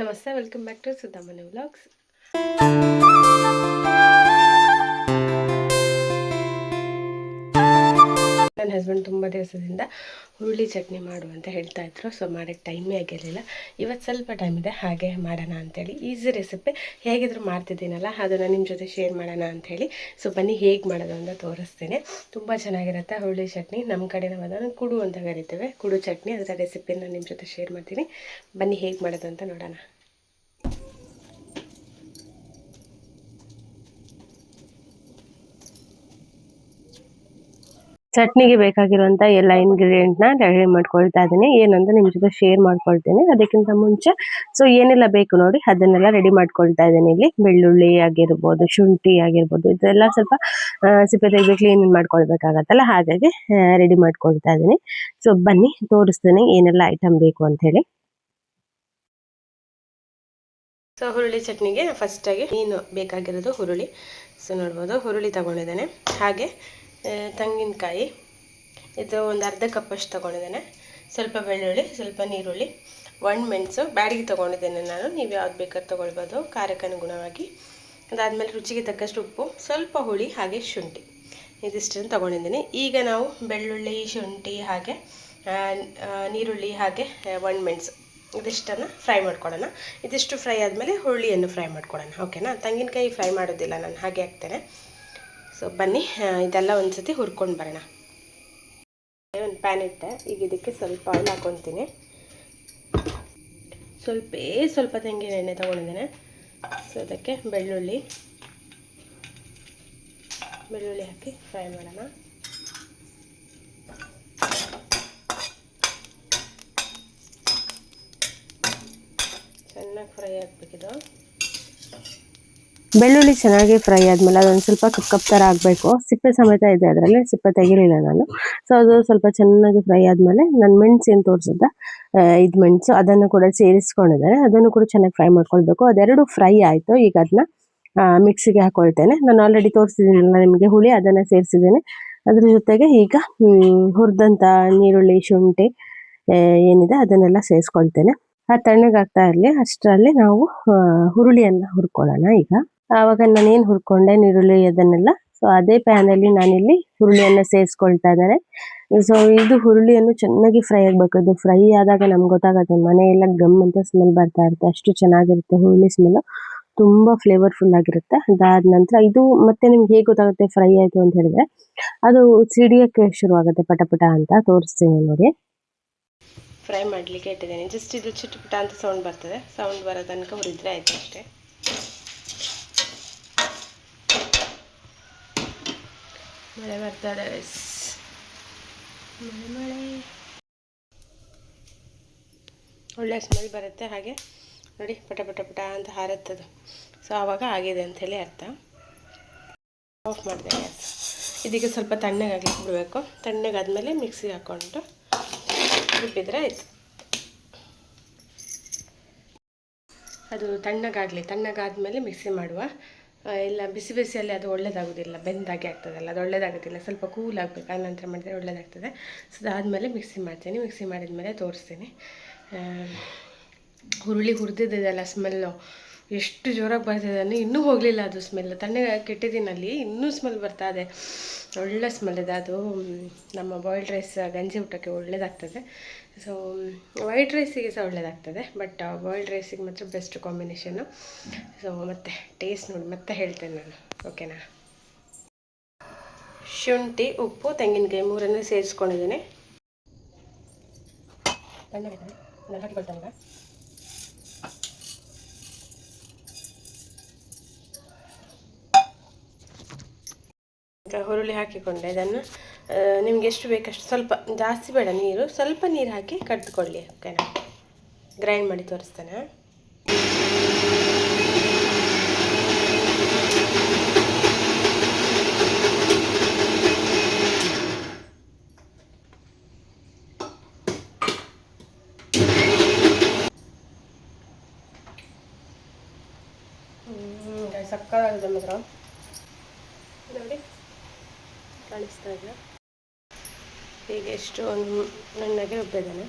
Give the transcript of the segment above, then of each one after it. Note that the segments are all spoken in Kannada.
ನಮಸ್ತೆ, ವೆಲ್ಕಮ್ ಬ್ಯಾಕ್ ಟು ಸುಧಾಮನಿ ವ್ಲಾಗ್ಸ್. ನನ್ನ ಹಸ್ಬೆಂಡ್ ತುಂಬ ದಿವಸದಿಂದ ಹುರುಳಿ ಚಟ್ನಿ ಮಾಡು ಅಂತ ಹೇಳ್ತಾ ಇದ್ರು. ಸೊ ಮಾಡೋಕ್ಕೆ ಟೈಮೇ ಆಗಿರಲಿಲ್ಲ. ಇವತ್ತು ಸ್ವಲ್ಪ ಟೈಮ್ ಇದೆ, ಹಾಗೆ ಮಾಡೋಣ ಅಂಥೇಳಿ ಈಸಿ ರೆಸಿಪಿ ಹೇಗಿದ್ರು ಮಾಡ್ತಿದ್ದೀನಲ್ಲ, ಅದನ್ನು ನಿಮ್ಮ ಜೊತೆ ಶೇರ್ ಮಾಡೋಣ ಅಂಥೇಳಿ. ಸೊ ಬನ್ನಿ ಹೇಗೆ ಮಾಡೋದು ಅಂತ ತೋರಿಸ್ತೇನೆ. ತುಂಬ ಚೆನ್ನಾಗಿರುತ್ತೆ ಹುರುಳಿ ಚಟ್ನಿ. ನಮ್ಮ ಕಡೆ ನಾವು ಅದನ್ನು ಕುಡು ಅಂತ ಕರಿತೇವೆ, ಕುಡು ಚಟ್ನಿ. ಅದರ ರೆಸಿಪಿನ ನಿಮ್ಮ ಜೊತೆ ಶೇರ್ ಮಾಡ್ತೀನಿ. ಬನ್ನಿ ಹೇಗೆ ಮಾಡೋದು ಅಂತ ನೋಡೋಣ. ಚಟ್ನಿಗೆ ಬೇಕಾಗಿರುವಂಥ ಎಲ್ಲ ಇಂಗ್ರೀಡಿಯೆಂಟ್ನ ರೆಡಿ ಮಾಡ್ಕೊಳ್ತಾ ಇದ್ದೀನಿ. ಏನಂತ ನಿಮ್ಮ ಜೊತೆ ಶೇರ್ ಮಾಡ್ಕೊಳ್ತೀನಿ. ಅದಕ್ಕಿಂತ ಮುಂಚೆ ಏನೆಲ್ಲ ಬೇಕು ನೋಡಿ ಅದನ್ನೆಲ್ಲ ರೆಡಿ ಮಾಡ್ಕೊಳ್ತಾ ಇದ್ದೀನಿ. ಇಲ್ಲಿ ಬೆಳ್ಳುಳ್ಳಿ ಆಗಿರ್ಬೋದು, ಶುಂಠಿ ಆಗಿರ್ಬೋದು, ಇದೆಲ್ಲ ಸ್ವಲ್ಪ ಸಿಪ್ಪೆ ತೆಗೆದು ಕ್ಲೀನ್ ಮಾಡ್ಕೊಳ್ಬೇಕಾಗತ್ತಲ್ಲ, ಹಾಗಾಗಿ ರೆಡಿ ಮಾಡ್ಕೊಳ್ತಾ ಇದ್ದೀನಿ. ಸೊ ಬನ್ನಿ ತೋರಿಸ್ತೀನಿ ಏನೆಲ್ಲ ಐಟಮ್ ಬೇಕು ಅಂತ ಹೇಳಿ. ಸೊ ಹುರುಳಿ ಚಟ್ನಿಗೆ ಫಸ್ಟಾಗಿ ಏನು ಬೇಕಾಗಿರೋದು ಹುರುಳಿ. ಸೊ ನೋಡ್ಬೋದು, ಹುರುಳಿ ತಗೊಂಡಿದ್ದೇನೆ. ಹಾಗೆ ತೆಂಗಿನಕಾಯಿ ಇದು ಒಂದು ಅರ್ಧ ಕಪ್ಪಷ್ಟು ತೊಗೊಂಡಿದ್ದೇನೆ. ಸ್ವಲ್ಪ ಬೆಳ್ಳುಳ್ಳಿ, ಸ್ವಲ್ಪ ನೀರುಳ್ಳಿ, ಮೆಣಸು ಬ್ಯಾಡಿಗೆ ತೊಗೊಂಡಿದ್ದೇನೆ ನಾನು. ನೀವು ಯಾವ್ದು ಬೇಕಾದ್ರೂ ತೊಗೊಳ್ಬೋದು ಖಾರಕ್ಕೆ ಅನುಗುಣವಾಗಿ. ಅದಾದಮೇಲೆ ರುಚಿಗೆ ತಕ್ಕಷ್ಟು ಉಪ್ಪು, ಸ್ವಲ್ಪ ಹುಳಿ, ಹಾಗೆ ಶುಂಠಿ, ಇದಿಷ್ಟನ್ನು ತೊಗೊಂಡಿದ್ದೀನಿ. ಈಗ ನಾವು ಬೆಳ್ಳುಳ್ಳಿ, ಶುಂಠಿ, ಹಾಗೆ ನೀರುಳ್ಳಿ, ಹಾಗೆ ಮೆಣಸು ಇದಿಷ್ಟನ್ನು ಫ್ರೈ ಮಾಡ್ಕೊಳ್ಳೋಣ. ಇದಿಷ್ಟು ಫ್ರೈ ಆದಮೇಲೆ ಹುರುಳಿಯನ್ನು ಫ್ರೈ ಮಾಡ್ಕೊಳ್ಳೋಣ, ಓಕೆನಾ. ತೆಂಗಿನಕಾಯಿ ಫ್ರೈ ಮಾಡೋದಿಲ್ಲ ನಾನು, ಹಾಗೆ ಹಾಕ್ತೇನೆ. ಸೊ ಬನ್ನಿ ಇದೆಲ್ಲ ಒಂದು ಸತಿ ಹುರ್ಕೊಂಡು ಬರೋಣ. ಒಂದು ಪ್ಯಾನ್ ಇಟ್ಟೆ. ಈಗ ಇದಕ್ಕೆ ಸ್ವಲ್ಪ ಆಯಿಲ್ ಹಾಕ್ಕೊತೀನಿ. ಸ್ವಲ್ಪ ತೆಂಗಿನ ಎಣ್ಣೆ ತೊಗೊಂಡಿದ್ದೇನೆ. ಸೊ ಅದಕ್ಕೆ ಬೆಳ್ಳುಳ್ಳಿ ಹಾಕಿ ಫ್ರೈ ಮಾಡೋಣ. ಚೆನ್ನಾಗಿ ಫ್ರೈ ಆಗಬೇಕಿದು. ಬೆಳ್ಳುಳ್ಳಿ ಚೆನ್ನಾಗಿ ಫ್ರೈ ಆದಮೇಲೆ ಅದೊಂದು ಸ್ವಲ್ಪ ಕಪ್ ಥರ ಆಗಬೇಕು. ಸಿಪ್ಪೆ ಸಮೇತ ಇದೆ ಅದರಲ್ಲಿ, ಸಿಪ್ಪೆ ತೆಗಿಲಿಲ್ಲ ನಾನು. ಸೊ ಅದು ಸ್ವಲ್ಪ ಚೆನ್ನಾಗಿ ಫ್ರೈ ಆದಮೇಲೆ ನಾನು ಮೆಣಸು ಏನು ತೋರಿಸಿದ್ದೆ, ಇದು ಮೆಣಸು, ಅದನ್ನು ಕೂಡ ಸೇರಿಸ್ಕೊಂಡಿದ್ದಾರೆ. ಅದನ್ನು ಕೂಡ ಚೆನ್ನಾಗಿ ಫ್ರೈ ಮಾಡ್ಕೊಳ್ಬೇಕು. ಅದೆರಡು ಫ್ರೈ ಆಯಿತು. ಈಗ ಅದನ್ನ ಮಿಕ್ಸಿಗೆ ಹಾಕೊಳ್ತೇನೆ. ನಾನು ಆಲ್ರೆಡಿ ತೋರಿಸಿದ್ದೀನಲ್ಲ ನಿಮಗೆ ಹುಳಿ, ಅದನ್ನು ಸೇರಿಸಿದ್ದೀನಿ. ಅದ್ರ ಜೊತೆಗೆ ಈಗ ಹುರಿದಂಥ ನೀರುಳ್ಳಿ, ಶುಂಠಿ ಏನಿದೆ ಅದನ್ನೆಲ್ಲ ಸೇರಿಸ್ಕೊಳ್ತೇನೆ. ತಣ್ಣಗಾಗ್ತಾ ಇರಲಿ, ಅಷ್ಟರಲ್ಲಿ ನಾವು ಹುರುಳಿಯನ್ನು ಹುರ್ಕೊಳ್ಳೋಣ. ಈಗ ಆವಾಗ ನಾನೇನು ಹುರ್ಕೊಂಡೆ ನೀರುಳ್ಳಿ ಅದನ್ನೆಲ್ಲ, ಸೊ ಅದೇ ಪ್ಯಾನಲ್ಲಿ ನಾನಿಲ್ಲಿ ಹುರುಳಿಯನ್ನು ಸೇರಿಸ್ಕೊಳ್ತಾ ಇದ್ದೇನೆ. ಸೊ ಇದು ಹುರುಳಿಯನ್ನು ಚೆನ್ನಾಗಿ ಫ್ರೈ ಆಗಬೇಕು. ಇದು ಫ್ರೈ ಆದಾಗ ನಮ್ಗೆ ಗೊತ್ತಾಗುತ್ತೆ, ಮನೆಯೆಲ್ಲ ಗಮ್ ಅಂತ ಸ್ಮೆಲ್ ಬರ್ತಾ ಇರುತ್ತೆ, ಅಷ್ಟು ಚೆನ್ನಾಗಿರುತ್ತೆ ಹುರುಳಿ ಸ್ಮೆಲ್ಲು. ತುಂಬ ಫ್ಲೇವರ್ಫುಲ್ ಆಗಿರುತ್ತೆ. ಅದಾದ ನಂತರ ಇದು ಮತ್ತೆ ನಿಮ್ಗೆ ಹೇಗೆ ಗೊತ್ತಾಗುತ್ತೆ ಫ್ರೈ ಆಯಿತು ಅಂತ ಹೇಳಿದ್ರೆ, ಅದು ಸಿಡಿಯೋಕ್ಕೆ ಶುರುವಾಗುತ್ತೆ ಪಟ ಅಂತ. ತೋರಿಸ್ತೀನಿ ನೋಡಿ. ಫ್ರೈ ಮಾಡಲಿಕ್ಕೆ ಇಟ್ಟಿದ್ದೇನೆ. ಜಸ್ಟ್ ಇದು ಚಿಟಪಟ ಅಂತ ಸೌಂಡ್ ಬರ್ತದೆ. ಸೌಂಡ್ ಬರೋ ತನಕ ಹುರಿದ್ರೆ ಆಯಿತು ಅಷ್ಟೇ. ಮಳೆ ಬರ್ತದೆ, ಮಳೆ ಒಳ್ಳೆ ಸ್ಮೆಲ್ ಬರುತ್ತೆ. ಹಾಗೆ ನೋಡಿ ಪಟ ಅಂತ ಹಾರುತ್ತದು. ಸೊ ಆವಾಗ ಆಗಿದೆ ಅಂಥೇಳಿ ಅರ್ಥ. ಆಫ್ ಮಾಡಿದೆ ಗ್ಯಾಸ್. ಇದಕ್ಕೆ ಸ್ವಲ್ಪ ತಣ್ಣಗಾಗ್ಲಿಕ್ಕೆ ಬಿಡಬೇಕು. ತಣ್ಣಗಾದ್ಮೇಲೆ ಮಿಕ್ಸಿಗೆ ಹಾಕ್ಕೊಂಡು ರುಬ್ಬಿದ್ರೆ ಆಯಿತು. ಅದು ತಣ್ಣಗಾದ್ಮೇಲೆ ಮಿಕ್ಸಿ ಮಾಡುವ. ಇಲ್ಲ ಬಿಸಿಯಲ್ಲಿ ಅದು ಒಳ್ಳೇದಾಗೋದಿಲ್ಲ, ಬೆಂದಾಗೆ ಆಗ್ತದಲ್ಲ, ಅದು ಒಳ್ಳೇದಾಗೋದಿಲ್ಲ. ಸ್ವಲ್ಪ ಕೂಲ್ ಆಗಬೇಕು, ಆನಂತರ ಮಾಡಿದರೆ ಒಳ್ಳೇದಾಗ್ತದೆ. ಸೊ ಅದಾದಮೇಲೆ ಮಿಕ್ಸಿ ಮಾಡ್ತೀನಿ. ಮಿಕ್ಸಿ ಮಾಡಿದ್ಮೇಲೆ ತೋರಿಸ್ತೀನಿ. ಹುರುಳಿ ಹುರಿದಿದ್ದೆಲ್ಲ ಸ್ಮೆಲ್ಲು ಎಷ್ಟು ಜೋರಾಗಿ ಬರ್ತಿದೆ ಅಂದರೆ ಇನ್ನೂ ಹೋಗಲಿಲ್ಲ ಅದು ಸ್ಮೆಲ್. ತಣ್ಣಗೆ ಕೆಟ್ಟಿದ್ದೀನಲ್ಲಿ ಇನ್ನೂ ಸ್ಮೆಲ್ ಬರ್ತಾ ಇದೆ. ಒಳ್ಳೆ ಸ್ಮೆಲ್ ಇದೆ. ಅದು ನಮ್ಮ ಬಾಯ್ಲ್ಡ್ ರೈಸ್, ಗಂಜಿ ಊಟಕ್ಕೆ ಒಳ್ಳೆಯದಾಗ್ತದೆ. ಸೊ ವೈಟ್ ರೈಸಿಗೆ ಸಹ ಒಳ್ಳೆಯದಾಗ್ತದೆ, ಬಟ್ ಬಾಯ್ಲ್ಡ್ ರೈಸಿಗೆ ಮಾತ್ರ ಬೆಸ್ಟ್ ಕಾಂಬಿನೇಷನ್ನು. ಸೊ ಮತ್ತೆ ಟೇಸ್ಟ್ ನೋಡಿ ಮತ್ತೆ ಹೇಳ್ತೇನೆ ನಾನು, ಓಕೆನಾ. ಶುಂಠಿ, ಉಪ್ಪು, ತೆಂಗಿನಕಾಯಿ ಮೂರನ್ನು ಸೇರಿಸ್ಕೊಂಡಿದ್ದೀನಿ. ಹಾಕಿಕೊಳ್ತಾಗ ಹುರುಳಿ ಹಾಕಿಕೊಂಡೆ. ಇದನ್ನು ನಿಮ್ಗೆ ಎಷ್ಟು ಬೇಕಷ್ಟು, ಸ್ವಲ್ಪ ಜಾಸ್ತಿ ಬೇಡ ನೀರು, ಸ್ವಲ್ಪ ನೀರು ಹಾಕಿ ಕಡ್ದುಕೊಳ್ಳಿ, ಓಕೆನಾ. ಗ್ರೈಂಡ್ ಮಾಡಿ ತೋರಿಸ್ತೇನೆ. ಸಕ್ಕತ್ತಾಗಿದೆ ಮಾತ್ರ ನೋಡಿ, ಕಾಣಿಸ್ತಾ ಇದೆ. ಹೀಗೆ ಎಷ್ಟು ನನಗೆ ರುಬ್ಬಿದ್ದಾನೆ.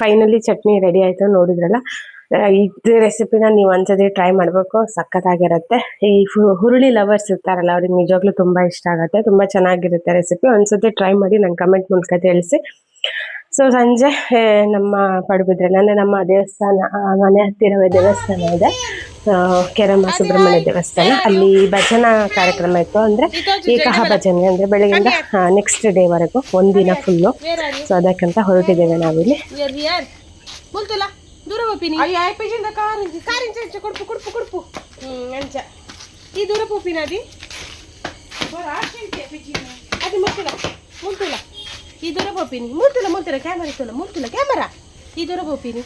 ಫೈನಲಿ ಚಟ್ನಿ ರೆಡಿ ಆಯಿತು. ನೋಡಿದ್ರಲ್ಲ, ಇದು ರೆಸಿಪಿನ ನೀವು ಒಂದ್ಸತಿ ಟ್ರೈ ಮಾಡಬೇಕು, ಸಖತ್ತಾಗಿರುತ್ತೆ. ಈ ಹುರುಳಿ ಲವರ್ಸ್ ಇರ್ತಾರಲ್ಲ, ಅವ್ರಿಗೆ ನಿಜವಾಗ್ಲೂ ತುಂಬ ಇಷ್ಟ ಆಗುತ್ತೆ. ತುಂಬ ಚೆನ್ನಾಗಿರುತ್ತೆ ರೆಸಿಪಿ. ಒಂದ್ಸತಿ ಟ್ರೈ ಮಾಡಿ ನಂಗೆ ಕಮೆಂಟ್ ಮೂಲಕ ತಿಳಿಸಿ. ಸೊ ಸಂಜೆ ನಮ್ಮ ಪಡುಬಿದ್ರಲ್ಲಿ ಅಂದರೆ ನಮ್ಮ ದೇವಸ್ಥಾನ, ಮನೆ ಹತ್ತಿರವೇ ದೇವಸ್ಥಾನ ಇದೆ, ಕೆರಮ್ಮ ಸುಬ್ರಹ್ಮಣ್ಯ ದೇವಸ್ಥಾನ. ಅಲ್ಲಿ ಭಜನಾ ಕಾರ್ಯಕ್ರಮ ಇತ್ತು. ಅಂದರೆ ಏಕಹ ಭಜನೆ, ಅಂದರೆ ಬೆಳಗಿಂದ ನೆಕ್ಸ್ಟ್ ಡೇವರೆಗೂ ಒಂದಿನ ಫುಲ್ಲು. ಸೊ ಅದಕ್ಕಂತ ಹೊರಟಿದ್ದೇವೆ ನಾವಿಲ್ಲಿ. దూర పోపిని అయ్యి అయిపోయింది కారించి కొడుపు కొడుపు కొడుపు అంచ ఈ దూర పోపిన అది అది ముట్టుల ముట్టుల ఈ దూర పోపిని ముట్టుల ముట్టుల కెమెరా ఇస్తుల ముట్టుల కెమెరా ఈ దూర పోపిని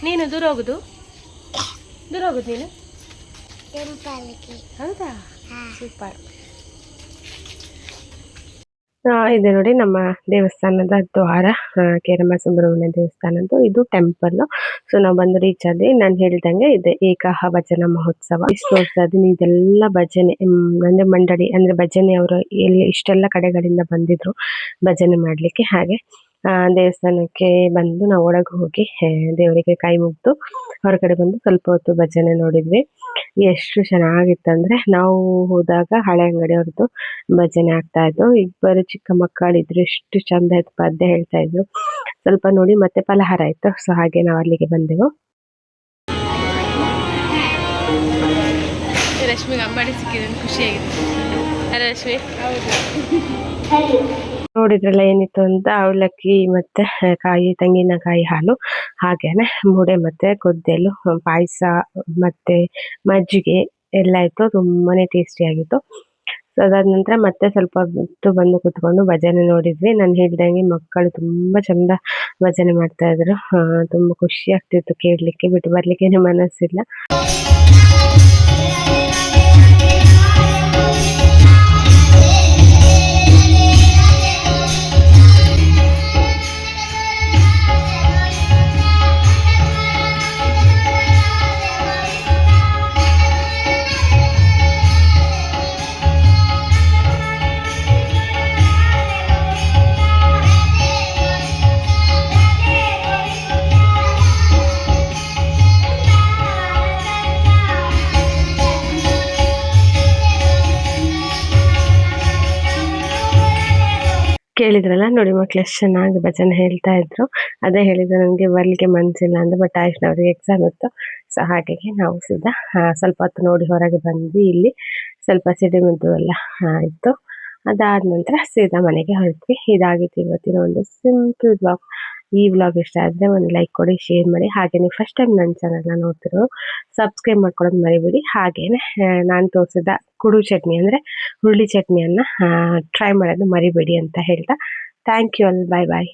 నేను దూರ ಹೋಗುದು ನೀನು ಹೌದಾ ಸೂಪರ್. ಇದೆ ನೋಡಿ ನಮ್ಮ ದೇವಸ್ಥಾನದ ದ್ವಾರ, ಕೇರಮ್ಮ ಸುಬ್ರಹ್ಮಣ್ಯ ದೇವಸ್ಥಾನದ್ದು ಇದು ಟೆಂಪಲ್. ಸೊ ನಾವು ಬಂದು ರೀಚ್ ಆದ್ವಿ. ನಾನು ಹೇಳ್ದಂಗೆ ಇದೆ ಏಕಹ ಭಜನಾ ಮಹೋತ್ಸವ. ಇಷ್ಟು ವರ್ಷದ ಇದೆಲ್ಲ ಭಜನೆ ಅಂದ್ರೆ ಮಂಡಳಿ, ಅಂದ್ರೆ ಭಜನೆ ಅವರು ಎಲ್ಲಿ ಇಷ್ಟೆಲ್ಲ ಕಡೆಗಳಿಂದ ಬಂದಿದ್ರು ಭಜನೆ ಮಾಡ್ಲಿಕ್ಕೆ. ಹಾಗೆ ದೇವಸ್ಥಾನಕ್ಕೆ ಬಂದು ನಾವು ಒಳಗೆ ಹೋಗಿ ದೇವರಿಗೆ ಕೈ ಮುಗ್ದು ಹೊರಗಡೆ ಬಂದು ಸ್ವಲ್ಪ ಹೊತ್ತು ಭಜನೆ ನೋಡಿದ್ವಿ. ಎಷ್ಟು ಚೆನ್ನಾಗಿತ್ತಂದ್ರೆ, ನಾವು ಹೋದಾಗ ಹಳೆ ಅಂಗಡಿಯವ್ರದ್ದು ಭಜನೆ ಆಗ್ತಾ ಇತ್ತು. ಇಬ್ಬರು ಚಿಕ್ಕ ಮಕ್ಕಳಿದ್ರು, ಎಷ್ಟು ಚಂದ ಇತ್ತು, ಪದ್ಯ ಹೇಳ್ತಾ ಇದ್ರು. ಸ್ವಲ್ಪ ನೋಡಿ ಮತ್ತೆ ಫಲಹಾರ ಇತ್ತು. ಸೊ ಹಾಗೆ ನಾವು ಅಲ್ಲಿಗೆ ಬಂದೆವು. ರಶ್ಮಿಗೆ ಅಂಬಾಡಿ ಸಿಕ್ಕಿದೆ, ಖುಷಿಯಾಗಿದೆ ರಶ್ಮಿ. ನೋಡಿದ್ರಲ್ಲ ಏನಿತ್ತು ಅಂತ, ಅವಲಕ್ಕಿ ಮತ್ತೆ ಕಾಯಿ, ತೆಂಗಿನಕಾಯಿ ಹಾಲು, ಹಾಗೇನೆ ಮೂಡೆ ಮತ್ತೆ ಕೊದ್ದೆಲು, ಪಾಯಸ ಮತ್ತೆ ಮಜ್ಜಿಗೆ ಎಲ್ಲ ಇತ್ತು. ತುಂಬಾನೇ ಟೇಸ್ಟಿ ಆಗಿತ್ತು. ಸೊ ಅದಾದ ನಂತರ ಮತ್ತೆ ಸ್ವಲ್ಪ ಹೊತ್ತು ಬಂದು ಕುತ್ಕೊಂಡು ಭಜನೆ ನೋಡಿದ್ವಿ. ನಾನು ಹೇಳ್ದಂಗೆ ಮಕ್ಕಳು ತುಂಬಾ ಚಂದ ಭಜನೆ ಮಾಡ್ತಾ ಇದ್ರು. ತುಂಬಾ ಖುಷಿ ಆಗ್ತಿತ್ತು ಕೇಳಲಿಕ್ಕೆ, ಬಿಟ್ಟು ಬರ್ಲಿಕ್ಕೆ ಮನಸ್ಸಿಲ್ಲ. ಕೇಳಿದ್ರಲ್ಲ ನೋಡಿ, ಮಕ್ಳು ಎಷ್ಟು ಚೆನ್ನಾಗಿ ಭಜನೆ ಹೇಳ್ತಾ ಇದ್ರು. ಅದೇ ಹೇಳಿದ್ರು, ನನಗೆ ಬರ್ಲಿಕ್ಕೆ ಮನಸ್ಸಿಲ್ಲ ಅಂತ. ಬಟ್ ಆಯ್ತು, ಅವ್ರಿಗೆ ಎಕ್ಸಾಮ್ ಇತ್ತು. ಸೊ ಹಾಗಾಗಿ ನಾವು ಸೀದಾ ಸ್ವಲ್ಪ ಹೊತ್ತು ನೋಡಿ ಹೊರಗೆ ಬಂದ್ವಿ. ಇಲ್ಲಿ ಸ್ವಲ್ಪ ಸಿಡಿಮಿದ್ದು ಎಲ್ಲ ಇತ್ತು. ಅದಾದ ನಂತರ ಸೀದಾ ಮನೆಗೆ ಹೊರಟ್ವಿ. ಇದಾಗಿತ್ತು ಇವತ್ತಿನ ಒಂದು ಸಿಂಪಲ್ ಬ್ಲಾಗ್. ಈ ಬ್ಲಾಗ್ ಇಷ್ಟ ಆದರೆ ಒಂದು ಲೈಕ್ ಕೊಡಿ, ಶೇರ್ ಮಾಡಿ. ಹಾಗೆ ನೀವು ಫಸ್ಟ್ ಟೈಮ್ ನನ್ನ ಚಾನಲ್ನ ನೋಡ್ತಿರೋ ಸಬ್ಸ್ಕ್ರೈಬ್ ಮಾಡ್ಕೊಳ್ಳೋದು ಮರಿಬೇಡಿ. ಹಾಗೇನೆ ನಾನು ತೋರಿಸಿದ ಕುಡು ಚಟ್ನಿ ಅಂದರೆ ಹುರುಳಿ ಚಟ್ನಿಯನ್ನು ಟ್ರೈ ಮಾಡೋದು ಮರಿಬೇಡಿ ಅಂತ ಹೇಳ್ತಾ, thank you all, bye bye.